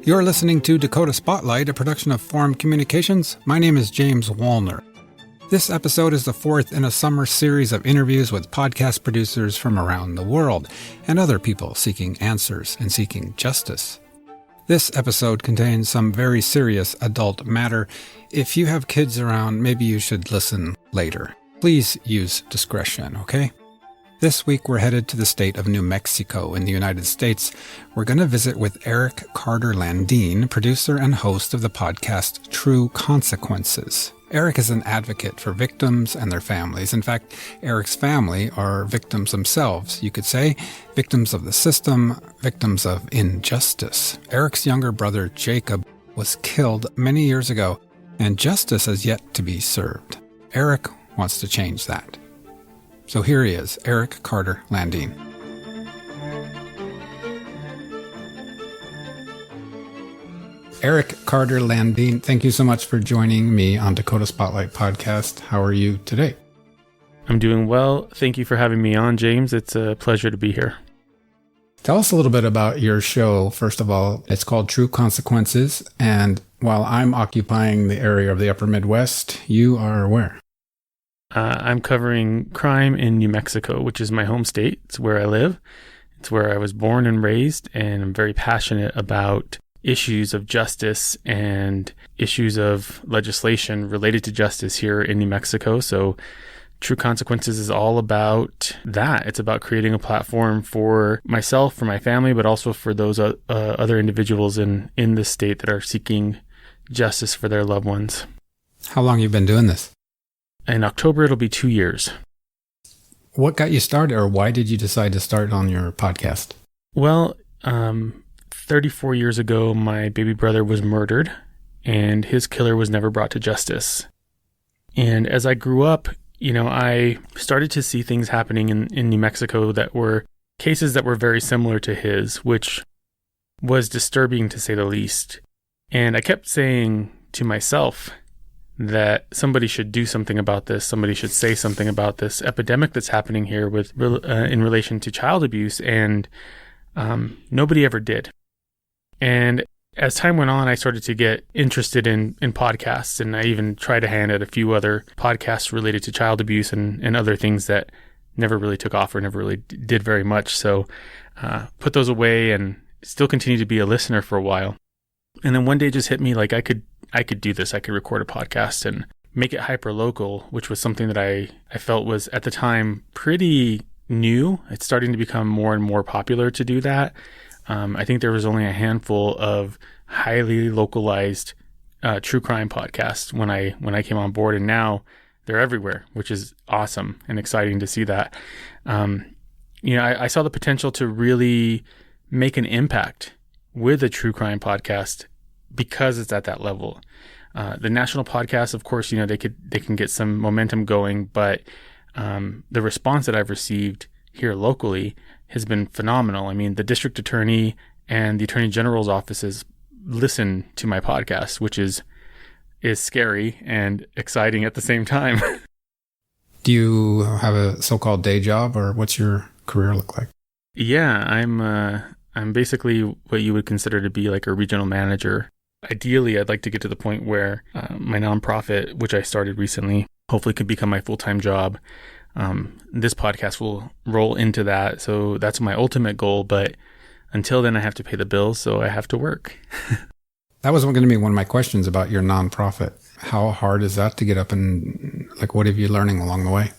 You're listening to Dakota Spotlight, a production of Forum Communications. My name is James Wallner. This episode is the fourth in a summer series of interviews with podcast producers from around the world and other people seeking answers and seeking justice. This episode contains some very serious adult matter. If you have kids around, maybe you should listen later. Please use discretion, okay? This week we're headed to the state of New Mexico in the United States. We're going to visit with Eric Carter-Landin, producer and host of the podcast True Consequences. Eric is an advocate for victims and their families. In fact, Eric's family are victims themselves, you could say, victims of the system, victims of injustice. Eric's younger brother, Jacob, was killed many years ago, and justice has yet to be served. Eric wants to change that. So here he is, Eric Carter-Landin. Eric Carter-Landin, thank you so much for joining me on Dakota Spotlight podcast. How are you today? I'm doing well. Thank you for having me on, James. It's a pleasure to be here. Tell us a little bit about your show. First of all, it's called True Consequences. And while I'm occupying the area of the Upper Midwest, you are where? I'm covering crime in New Mexico, which is my home state. It's where I live. It's where I was born and raised, and I'm very passionate about issues of justice and issues of legislation related to justice here in New Mexico. So True Consequences is all about that. It's about creating a platform for myself, for my family, but also for those other individuals in the state that are seeking justice for their loved ones. How long have you been doing this? In October, it'll be 2 years. What got you started, or why did you decide to start on your podcast? Well, 34 years ago, my baby brother was murdered, and his killer was never brought to justice. And as I grew up, I started to see things happening in New Mexico that were cases that were very similar to his, which was disturbing to say the least. And I kept saying to myself that somebody should do something about this. Somebody should say something about this epidemic that's happening here in relation to child abuse. And nobody ever did. And as time went on, I started to get interested in podcasts, and I even tried a hand at a few other podcasts related to child abuse and other things that never really took off or never really did very much. So put those away and still continue to be a listener for a while. And then one day it just hit me like I could do this. I could record a podcast and make it hyper-local, which was something that I felt was at the time pretty new. It's starting to become more and more popular to do that. I think there was only a handful of highly localized true crime podcasts when I came on board, and now they're everywhere, which is awesome and exciting to see that. I saw the potential to really make an impact with a true crime podcast because it's at that level. The national podcasts, of course, they can get some momentum going, but the response that I've received here locally has been phenomenal. I mean, the district attorney and the attorney general's offices listen to my podcast, which is scary and exciting at the same time. Do you have a so-called day job, or what's your career look like? Yeah, I'm basically what you would consider to be like a regional manager. Ideally, I'd like to get to the point where my nonprofit, which I started recently, hopefully could become my full-time job. This podcast will roll into that. So that's my ultimate goal. But until then, I have to pay the bills. So I have to work. That was going to be one of my questions about your nonprofit. How hard is that to get up, and what have you learning along the way?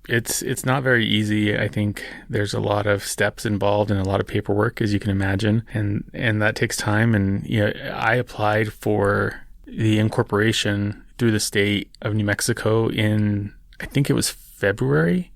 It's not very easy. I think there's a lot of steps involved and a lot of paperwork, as you can imagine. And that takes time. And I applied for the incorporation through the state of New Mexico in, I think it was February,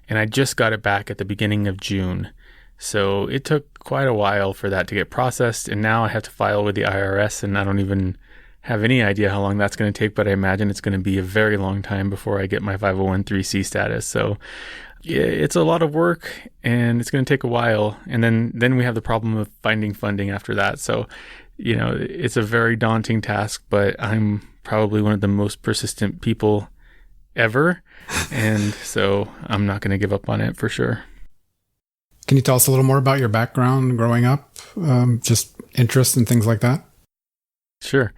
and I just got it back at the beginning of June. So it took quite a while for that to get processed, and now I have to file with the IRS, and I don't even have any idea how long that's going to take, but I imagine it's going to be a very long time before I get my 501(c)(3) status. So yeah, it's a lot of work, and it's going to take a while. And then we have the problem of finding funding after that. So, it's a very daunting task, but I'm probably one of the most persistent people ever. And so I'm not going to give up on it for sure. Can you tell us a little more about your background growing up? just interests and things like that? Sure.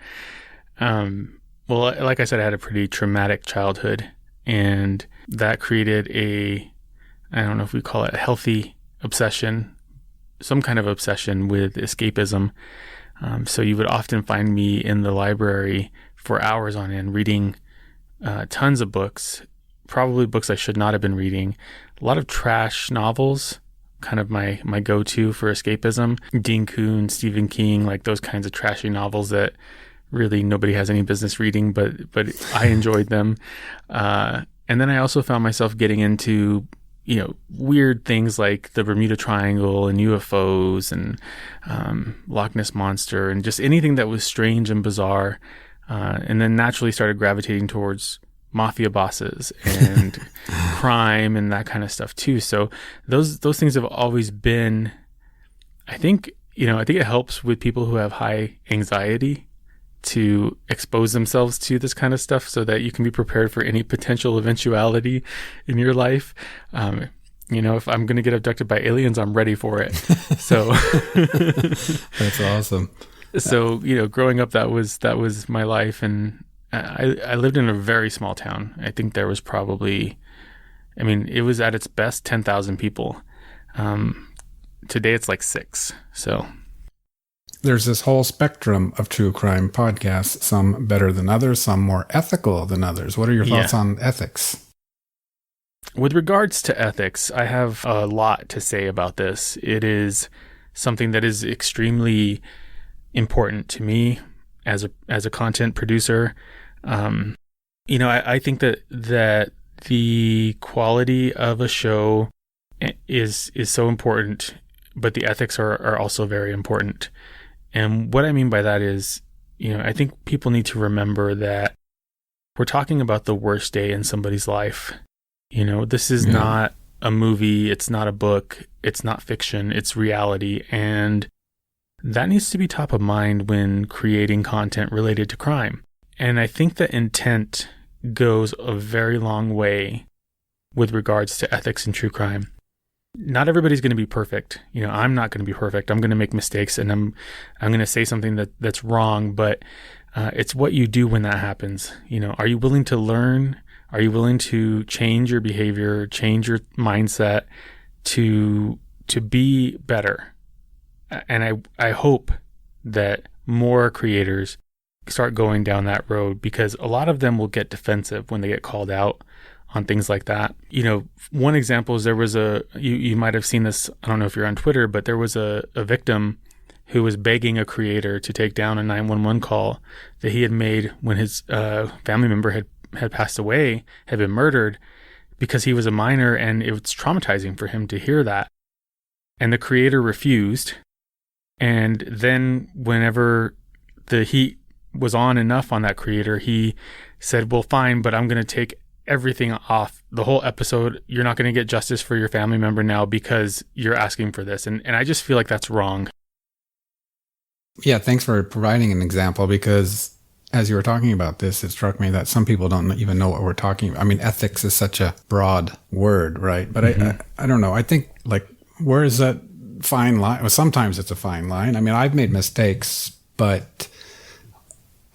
Well, like I said, I had a pretty traumatic childhood, and that created I don't know if we call it a healthy obsession, some kind of obsession with escapism. So you would often find me in the library for hours on end reading tons of books, probably books I should not have been reading. A lot of trash novels, kind of my go-to for escapism. Dean Koon, Stephen King, like those kinds of trashy novels that really nobody has any business reading, but I enjoyed them. And then I also found myself getting into weird things like the Bermuda Triangle and UFOs and Loch Ness Monster and just anything that was strange and bizarre. And then naturally started gravitating towards mafia bosses and crime and that kind of stuff too. So those things have always been, I think it helps with people who have high anxiety to expose themselves to this kind of stuff so that you can be prepared for any potential eventuality in your life. If I'm going to get abducted by aliens, I'm ready for it. So that's awesome. So, growing up, that was my life. And I lived in a very small town. I think there was probably, it was at its best 10,000 people. Today it's like 6. So there's this whole spectrum of true crime podcasts, some better than others, some more ethical than others. What are your thoughts on ethics? With regards to ethics, I have a lot to say about this. It is something that is extremely important to me as a content producer. I think that the quality of a show is so important, but the ethics are also very important. And what I mean by that is, I think people need to remember that we're talking about the worst day in somebody's life. This is not a movie. It's not a book. It's not fiction. It's reality. And that needs to be top of mind when creating content related to crime. And I think that intent goes a very long way with regards to ethics and true crime. Not everybody's going to be perfect. I'm not going to be perfect. I'm going to make mistakes, and I'm going to say something that's wrong, but it's what you do when that happens. Are you willing to learn? Are you willing to change your behavior, change your mindset to be better? And I hope that more creators start going down that road, because a lot of them will get defensive when they get called out on things like that. One example is there was you might have seen this, I don't know if you're on Twitter, but there was a victim who was begging a creator to take down a 911 call that he had made when his family member had passed away, had been murdered, because he was a minor, and it was traumatizing for him to hear that. And the creator refused. And then whenever the heat was on enough on that creator, he said, well, fine, but I'm going to take everything off the whole episode. You're not going to get justice for your family member now because you're asking for this. And I just feel like that's wrong. Yeah, thanks for providing an example, because as you were talking about this, it struck me that some people don't even know what we're talking about. Ethics is such a broad word, right? But I don't know. I think, where is that fine line? Well, sometimes it's a fine line. I've made mistakes, but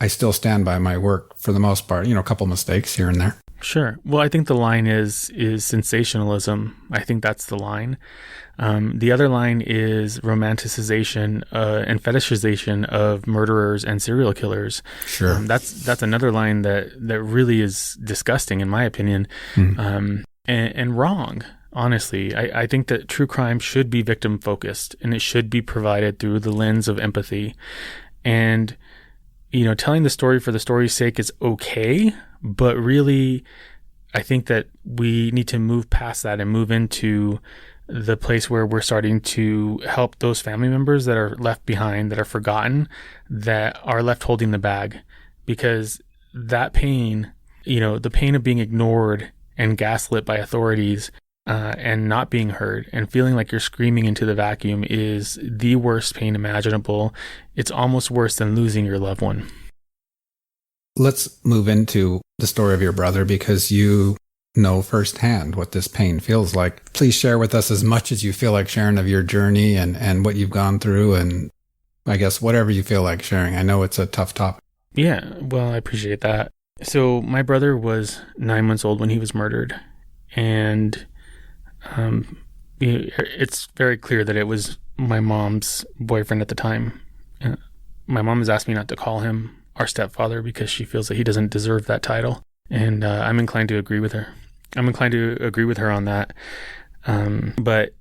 I still stand by my work for the most part. A couple mistakes here and there. Sure. Well, I think the line is sensationalism. I think that's the line. The other line is romanticization and fetishization of murderers and serial killers. Sure. That's another line that really is disgusting, in my opinion, and wrong. Honestly, I think that true crime should be victim focused, and it should be provided through the lens of empathy. And telling the story for the story's sake is okay, but really, I think that we need to move past that and move into the place where we're starting to help those family members that are left behind, that are forgotten, that are left holding the bag. Because that pain, the pain of being ignored and gaslit by authorities and not being heard and feeling like you're screaming into the vacuum is the worst pain imaginable. It's almost worse than losing your loved one. Let's move into the story of your brother, because you know firsthand what this pain feels like. Please share with us as much as you feel like sharing of your journey and what you've gone through, and I guess whatever you feel like sharing. I know it's a tough topic. Yeah, well, I appreciate that. So my brother was 9 months old when he was murdered, and it's very clear that it was my mom's boyfriend at the time. My mom has asked me not to call him our stepfather because she feels that he doesn't deserve that title, and I'm inclined to agree with her. I'm inclined to agree with her on that. But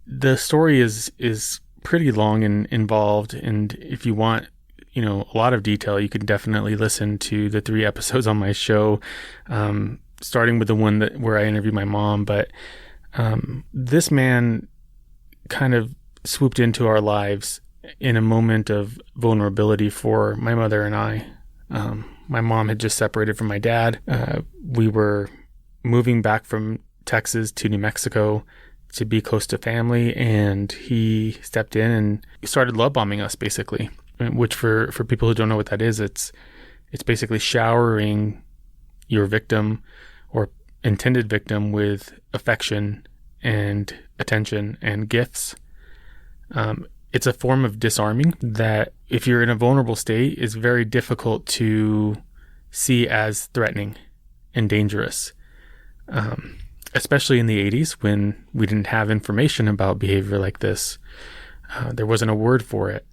the story is pretty long and involved, and if you want, a lot of detail, you can definitely listen to the 3 episodes on my show, starting with the one where I interviewed my mom. But this man kind of swooped into our lives in a moment of vulnerability for my mother and I. My mom had just separated from my dad. We were moving back from Texas to New Mexico to be close to family, and he stepped in and started love bombing us, basically. Which for people who don't know what that is, it's basically showering your victim or intended victim with affection and attention and gifts. It's a form of disarming that, if you're in a vulnerable state, is very difficult to see as threatening and dangerous. Especially in the 80s, when we didn't have information about behavior like this. There wasn't a word for it.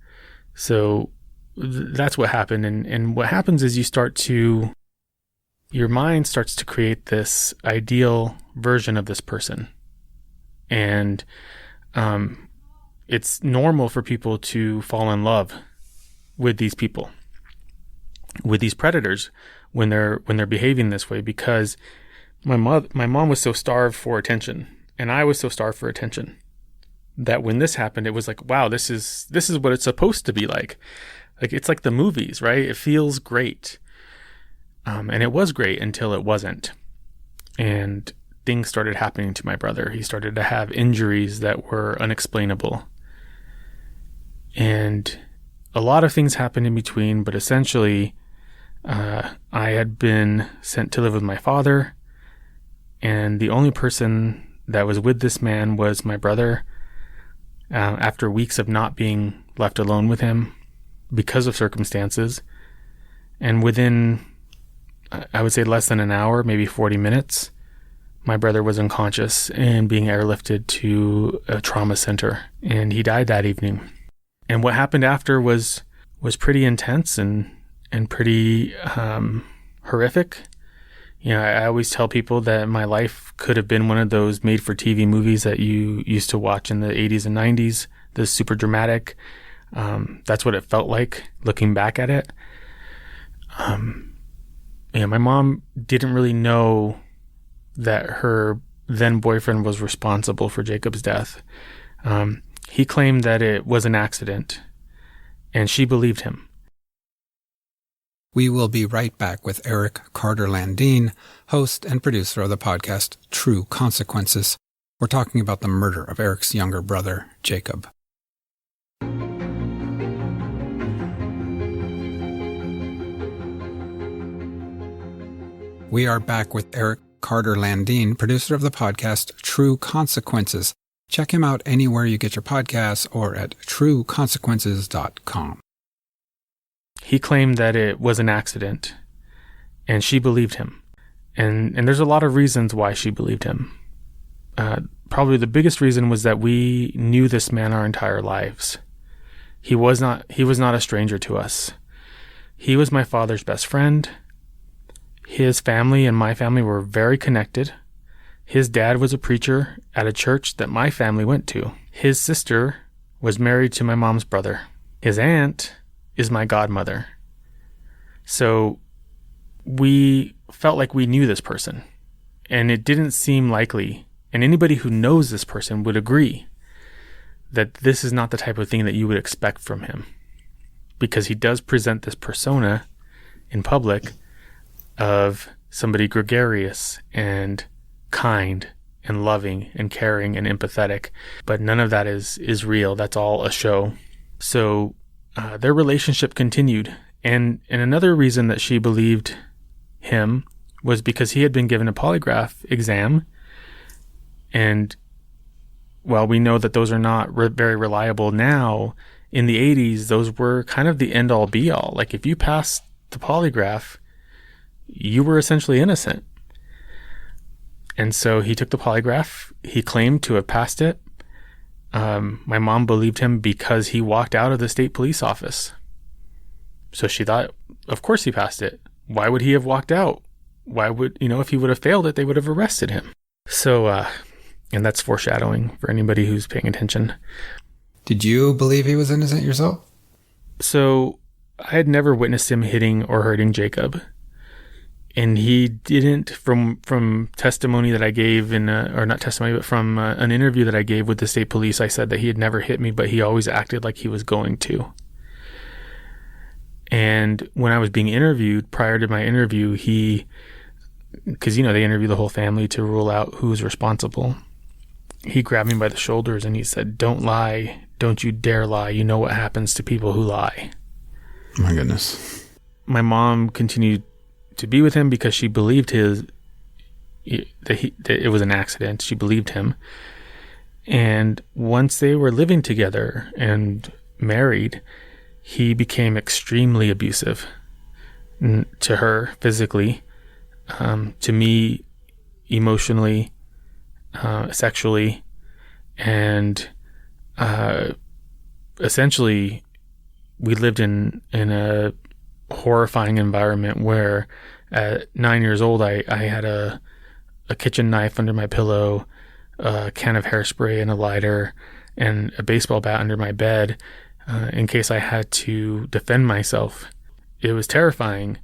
So that's what happened. And what happens is your mind starts to create this ideal version of this person. And it's normal for people to fall in love with these people, with these predators, when they're behaving this way, because my mom was so starved for attention, and I was so starved for attention, that when this happened, it was like, wow, this is what it's supposed to be like. Like, it's like the movies, right? It feels great. And it was great until it wasn't. And things started happening to my brother. He started to have injuries that were unexplainable. And a lot of things happened in between, but essentially, I had been sent to live with my father, and the only person that was with this man was my brother. After weeks of not being left alone with him because of circumstances, and within, I would say, less than an hour, maybe 40 minutes, my brother was unconscious and being airlifted to a trauma center, and he died that evening. And what happened after was pretty intense and pretty horrific. I always tell people that my life could have been one of those made-for-TV movies that you used to watch in the 80s and 90s, the super dramatic. That's what it felt like looking back at it. My mom didn't really know that her then boyfriend was responsible for Jacob's death. He claimed that it was an accident, and she believed him. We will be right back with Eric Carter-Landin, host and producer of the podcast True Consequences. We're talking about the murder of Eric's younger brother, Jacob. We are back with Eric Carter-Landin, producer of the podcast True Consequences. Check him out anywhere you get your podcasts or at trueconsequences.com. He claimed that it was an accident, and she believed him. And there's a lot of reasons why she believed him. Probably the biggest reason was that we knew this man our entire lives. He was not a stranger to us. He was my father's best friend. His family and my family were very connected. His dad was a preacher at a church that my family went to. His sister was married to my mom's brother. His aunt is my godmother. So we felt like we knew this person, and it didn't seem likely, and anybody who knows this person would agree, that this is not the type of thing that you would expect from him, because he does present this persona in public of somebody gregarious and kind and loving and caring and empathetic, but none of that is real. That's all a show. So their relationship continued, and another reason that she believed him was because he had been given a polygraph exam. And while we know that those are not very reliable now, in the 80s, those were kind of the end all be all. Like if you passed the polygraph, you were essentially innocent. And so he took the polygraph. He claimed to have passed it. My mom believed him because he walked out of the state police office. So she thought, of course he passed it. Why would he have walked out? Why would, if he would have failed it, they would have arrested him. So, and that's foreshadowing for anybody who's paying attention. Did you believe he was innocent yourself? So I had never witnessed him hitting or hurting Jacob. And he didn't, from testimony that I gave or not testimony, but from an interview that I gave with the state police, I said that he had never hit me, but he always acted like he was going to. And when I was being interviewed, prior to my interview, because, they interview the whole family to rule out who's responsible. He grabbed me by the shoulders and he said, "Don't lie. Don't you dare lie. You know what happens to people who lie." My goodness. My mom continued to be with him because she believed that it was an accident. She believed him. And once they were living together and married, he became extremely abusive to her physically, to me emotionally, sexually, and essentially we lived in a horrifying environment where at 9 years old I had a kitchen knife under my pillow, a can of hairspray and a lighter, and a baseball bat under my bed in case I had to defend myself. It was terrifying.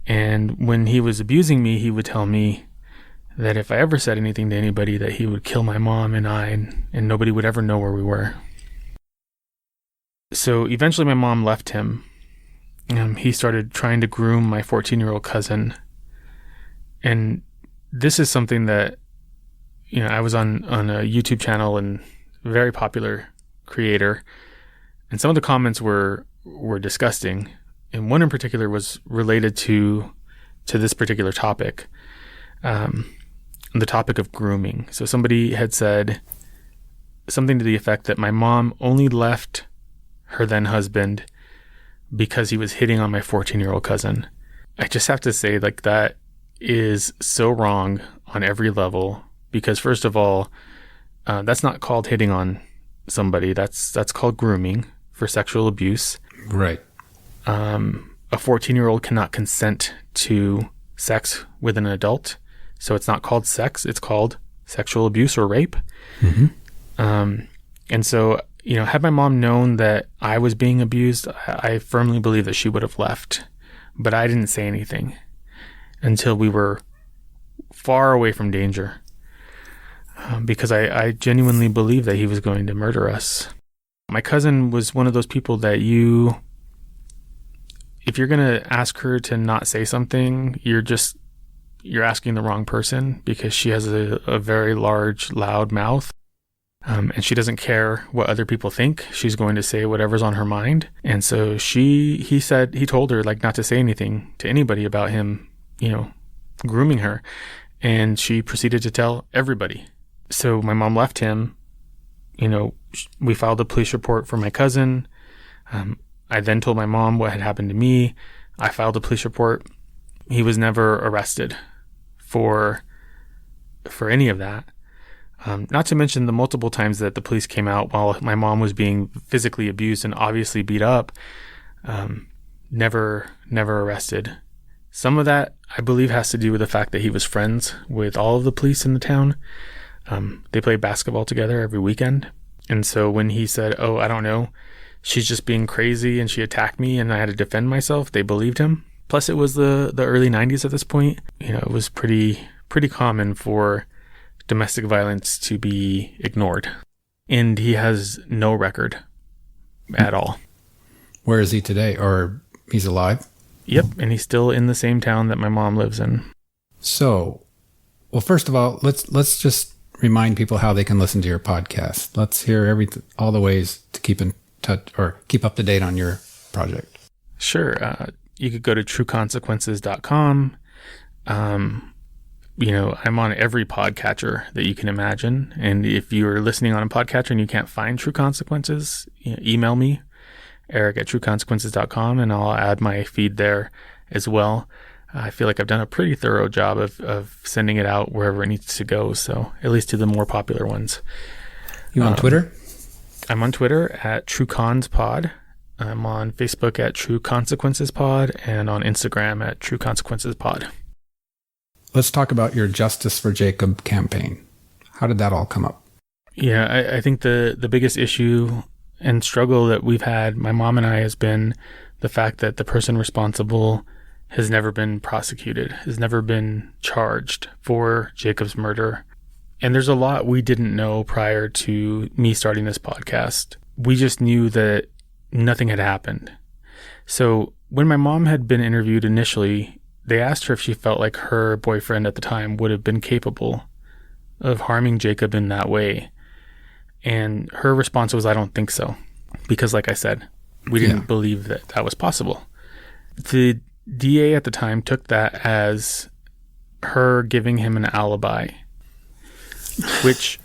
And when he was abusing me, he would tell me that if I ever said anything to anybody, that he would kill my mom and I, and nobody would ever know where we were. So eventually my mom left him. He started trying to groom my 14-year-old cousin. And this is something that, I was on a YouTube channel and very popular creator. And some of the comments were disgusting. And one in particular was related to this particular topic. The topic of grooming. So somebody had said something to the effect that my mom only left her then husband because he was hitting on my 14-year-old cousin. I just have to say, that is so wrong on every level, because first of all, that's not called hitting on somebody. That's called grooming for sexual abuse. Right. A 14-year-old cannot consent to sex with an adult. So it's not called sex. It's called sexual abuse or rape. Mm-hmm. And so, had my mom known that I was being abused, I firmly believe that she would have left. But I didn't say anything until we were far away from danger, because I genuinely believed that he was going to murder us. My cousin was one of those people that if you're going to ask her to not say something, you're asking the wrong person, because she has a very large, loud mouth. And she doesn't care what other people think. She's going to say whatever's on her mind. And so he told her not to say anything to anybody about him, grooming her. And she proceeded to tell everybody. So my mom left him. We filed a police report for my cousin. I then told my mom what had happened to me. I filed a police report. He was never arrested for any of that. Not to mention the multiple times that the police came out while my mom was being physically abused and obviously beat up. Never arrested. Some of that, I believe, has to do with the fact that he was friends with all of the police in the town. They played basketball together every weekend. And so when he said, "Oh, I don't know, she's just being crazy and she attacked me and I had to defend myself," they believed him. Plus, it was the early 90s at this point. It was pretty common for domestic violence to be ignored. And he has no record at all. Where is he today? Or he's alive? Yep, and he's still in the same town that my mom lives in. So, well, first of all, let's just remind people how they can listen to your podcast. Let's hear all the ways to keep in touch or keep up to date on your project. Sure. You could go to trueconsequences.com. I'm on every podcatcher that you can imagine. And if you're listening on a podcatcher and you can't find True Consequences, email me, eric@trueconsequences.com, and I'll add my feed there as well. I feel like I've done a pretty thorough job of sending it out wherever it needs to go. So at least to the more popular ones. You on Twitter? I'm on Twitter at TrueConsPod. I'm on Facebook at True Consequences Pod, and on Instagram at True Consequences Pod. Let's talk about your Justice for Jacob campaign. How did that all come up? Yeah, I think the biggest issue and struggle that we've had, my mom and I, has been the fact that the person responsible has never been prosecuted, has never been charged for Jacob's murder. And there's a lot we didn't know prior to me starting this podcast. We just knew that nothing had happened. So when my mom had been interviewed initially, they asked her if she felt like her boyfriend at the time would have been capable of harming Jacob in that way. And her response was, I don't think so. Because like I said, we didn't believe that that was possible. The DA at the time took that as her giving him an alibi, which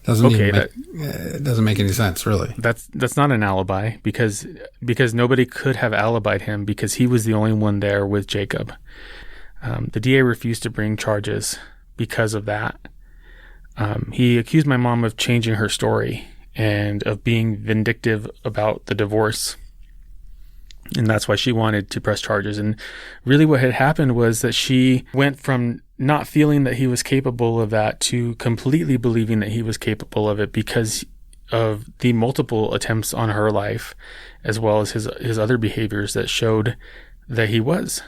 it doesn't make any sense, really. That's not an alibi because nobody could have alibied him because he was the only one there with Jacob. The DA refused to bring charges because of that. He accused my mom of changing her story and of being vindictive about the divorce. And that's why she wanted to press charges. And really what had happened was that she went from not feeling that he was capable of that to completely believing that he was capable of it because of the multiple attempts on her life, as well as his other behaviors that showed that he was.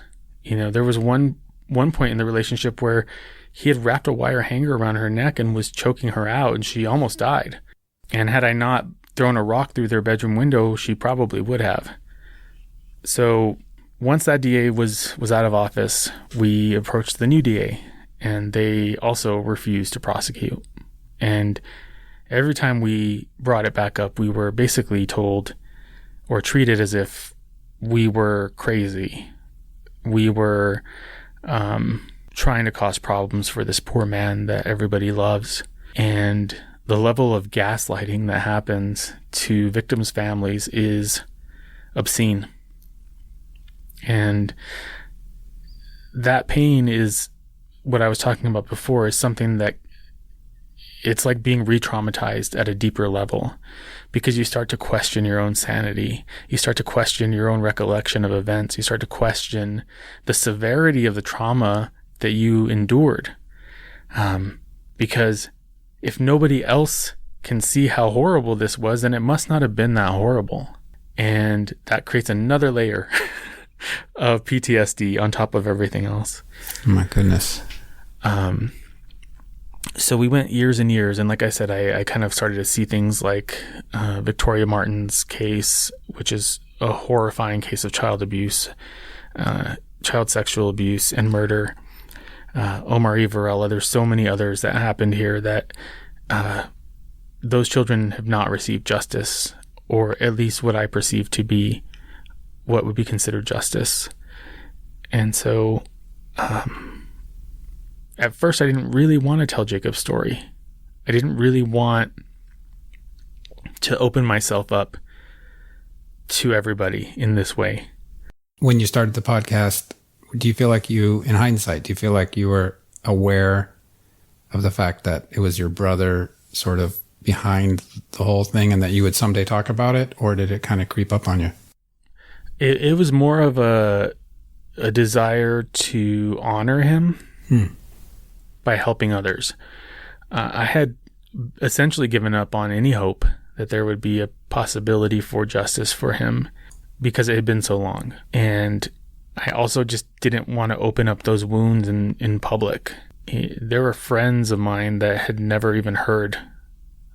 There was one point in the relationship where he had wrapped a wire hanger around her neck and was choking her out, and she almost died. And had I not thrown a rock through their bedroom window, she probably would have. So once that DA was out of office, we approached the new DA, and they also refused to prosecute. And every time we brought it back up, we were basically told or treated as if we were crazy. We were trying to cause problems for this poor man that everybody loves. And the level of gaslighting that happens to victims' families is obscene. And that pain is what I was talking about before, is something that it's like being re-traumatized at a deeper level, because you start to question your own sanity. You start to question your own recollection of events. You start to question the severity of the trauma that you endured. Because if nobody else can see how horrible this was, then it must not have been that horrible. And that creates another layer of PTSD on top of everything else. Oh my goodness. So we went years and years, and like I said, I kind of started to see things like Victoria Martin's case, which is a horrifying case of child abuse, child sexual abuse and murder. Omar Varela, there's so many others that happened here that those children have not received justice, or at least what I perceive to be what would be considered justice. And so at first I didn't really want to tell Jacob's story. I didn't really want to open myself up to everybody in this way. When you started the podcast, do you feel like in hindsight, do you feel like you were aware of the fact that it was your brother sort of behind the whole thing and that you would someday talk about it? Or did it kind of creep up on you? It was more of a desire to honor him by helping others. I had essentially given up on any hope that there would be a possibility for justice for him because it had been so long. And I also just didn't want to open up those wounds in public. There were friends of mine that had never even heard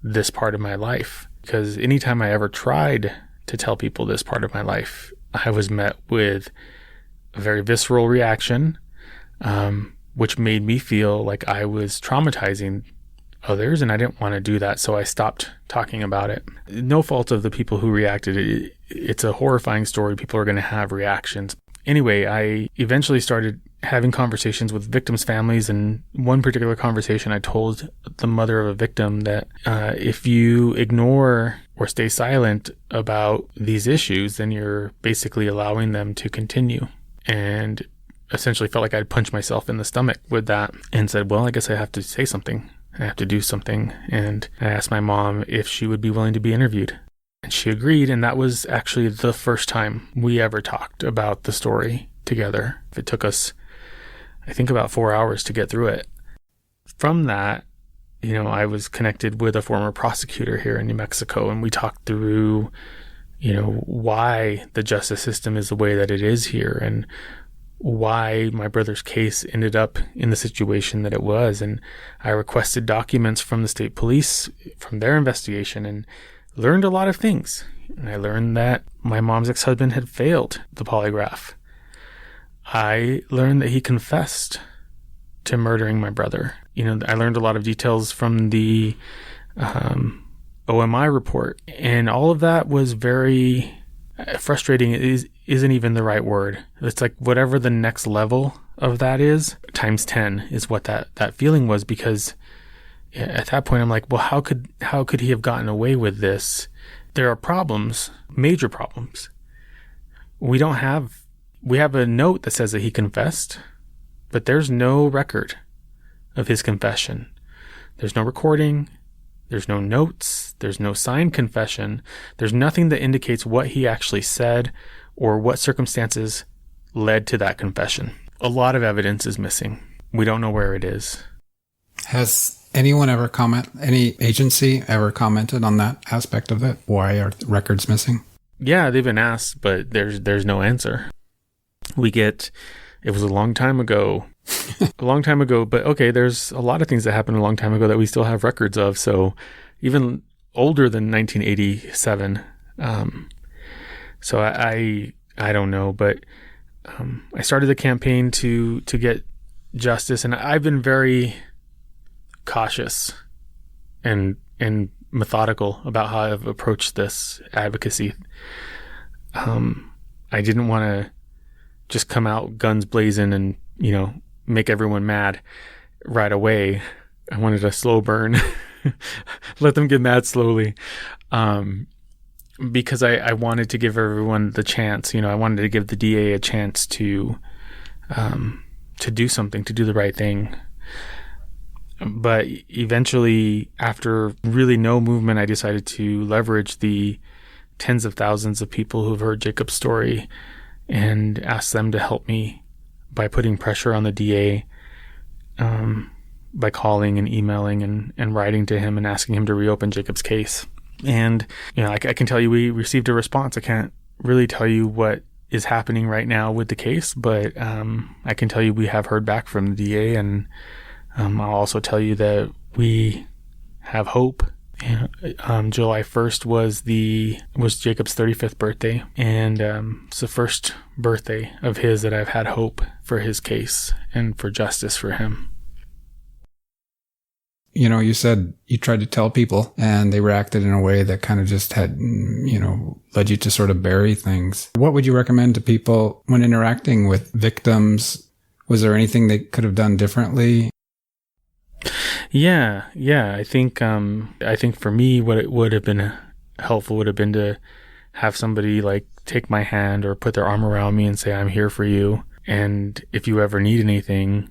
this part of my life, because anytime I ever tried to tell people this part of my life, I was met with a very visceral reaction, which made me feel like I was traumatizing others, and I didn't want to do that, so I stopped talking about it. No fault of the people who reacted. It's a horrifying story. People are going to have reactions. Anyway, I eventually started having conversations with victims' families, and one particular conversation I told the mother of a victim that if you ignore or stay silent about these issues, then you're basically allowing them to continue. And essentially felt like I'd punched myself in the stomach with that, and said, well, I guess I have to say something. I have to do something. And I asked my mom if she would be willing to be interviewed. And she agreed, and that was actually the first time we ever talked about the story together. It took us, I think, about 4 hours to get through it. From that, I was connected with a former prosecutor here in New Mexico, and we talked through, why the justice system is the way that it is here, and why my brother's case ended up in the situation that it was. And I requested documents from the state police from their investigation and learned a lot of things. And I learned that my mom's ex-husband had failed the polygraph. I learned that he confessed to murdering my brother. I learned a lot of details from the OMI report, and all of that was very frustrating. It isn't even the right word. It's like whatever the next level of that is, times 10 is what that feeling was, because at that point I'm like, well, how could he have gotten away with this? There are problems, major problems. We have a note that says that he confessed, but there's no record of his confession. There's no recording. There's no notes. There's no signed confession. There's nothing that indicates what he actually said or what circumstances led to that confession. A lot of evidence is missing. We don't know where it is. Has anyone ever any agency ever commented on that aspect of it? Why are records missing? Yeah, they've been asked, but there's no answer. It was a long time ago. But okay, there's a lot of things that happened a long time ago that we still have records of. So even older than 1987. So I don't know, but I started the campaign to get justice, and I've been very cautious and methodical about how I've approached this advocacy. I didn't want to just come out guns blazing and, make everyone mad right away. I wanted a slow burn, let them get mad slowly. Because I wanted to give everyone the chance, I wanted to give the DA a chance to do something, to do the right thing. But eventually, after really no movement, I decided to leverage the tens of thousands of people who've heard Jacob's story and ask them to help me by putting pressure on the DA, by calling and emailing and writing to him and asking him to reopen Jacob's case. And, I can tell you we received a response. I can't really tell you what is happening right now with the case, but I can tell you we have heard back from the DA, and I'll also tell you that we have hope. July 1st was Jacob's 35th birthday, and it's the first birthday of his that I've had hope for his case and for justice for him. You said you tried to tell people and they reacted in a way that kind of just had, led you to sort of bury things. What would you recommend to people when interacting with victims? Was there anything they could have done differently? Yeah. I think for me, what it would have been helpful would have been to have somebody like take my hand or put their arm around me and say, I'm here for you. And if you ever need anything,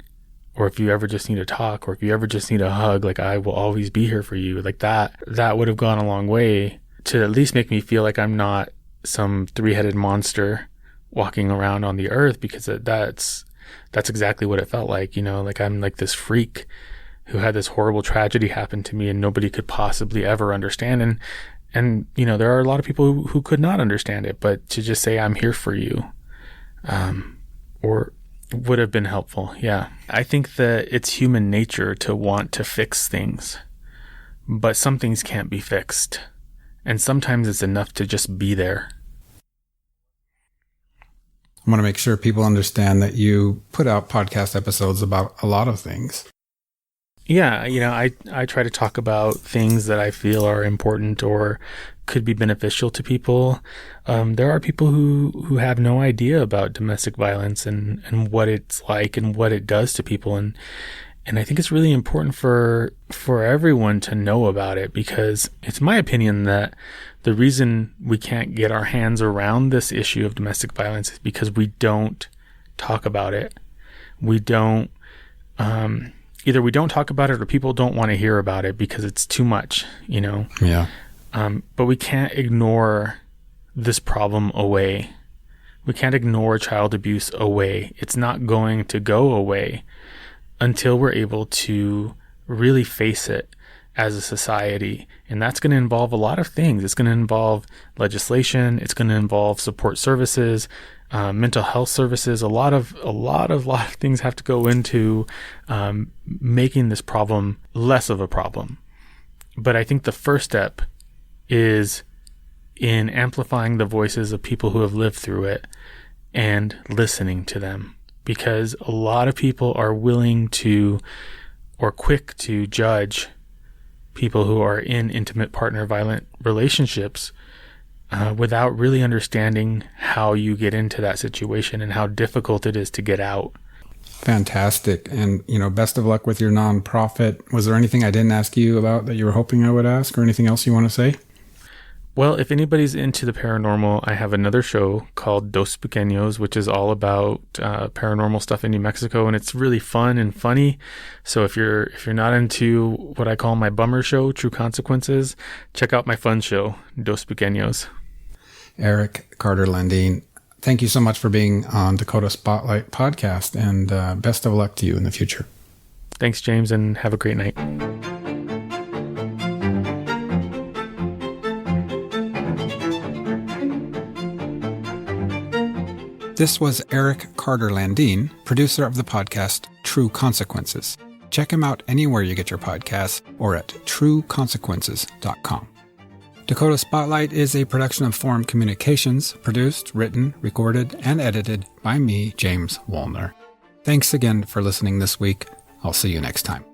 or if you ever just need to talk, or if you ever just need a hug, like I will always be here for you. Like that would have gone a long way to at least make me feel like I'm not some three-headed monster walking around on the earth, because that's exactly what it felt like, like I'm like this freak who had this horrible tragedy happen to me and nobody could possibly ever understand. And there are a lot of people who could not understand it, but to just say, I'm here for you, or would have been helpful. Yeah. I think that it's human nature to want to fix things, but some things can't be fixed. And sometimes it's enough to just be there. I want to make sure people understand that you put out podcast episodes about a lot of things. Yeah, I try to talk about things that I feel are important or could be beneficial to people. There are people who have no idea about domestic violence and what it's like and what it does to people. And I think it's really important for everyone to know about it, because it's my opinion that the reason we can't get our hands around this issue of domestic violence is because we don't talk about it. We don't, either we don't talk about it or people don't want to hear about it because it's too much, Yeah. But we can't ignore this problem away. We can't ignore child abuse away. It's not going to go away until we're able to really face it as a society. And that's going to involve a lot of things. It's going to involve legislation. It's going to involve support services, mental health services. A lot of things have to go into making this problem less of a problem. But I think the first step is in amplifying the voices of people who have lived through it and listening to them, because a lot of people are willing to or quick to judge people who are in intimate partner violent relationships without really understanding how you get into that situation and how difficult it is to get out. Fantastic. And, best of luck with your nonprofit. Was there anything I didn't ask you about that you were hoping I would ask, or anything else you want to say? Well, if anybody's into the paranormal, I have another show called Dos Pequeños, which is all about paranormal stuff in New Mexico, and it's really fun and funny. So if you're not into what I call my bummer show, True Consequences, check out my fun show, Dos Pequeños. Eric Carter-Landin, thank you so much for being on Dakota Spotlight podcast, and best of luck to you in the future. Thanks, James, and have a great night. This was Eric Carter-Landin, producer of the podcast True Consequences. Check him out anywhere you get your podcasts or at trueconsequences.com. Dakota Spotlight is a production of Forum Communications, produced, written, recorded, and edited by me, James Woolner. Thanks again for listening this week. I'll see you next time.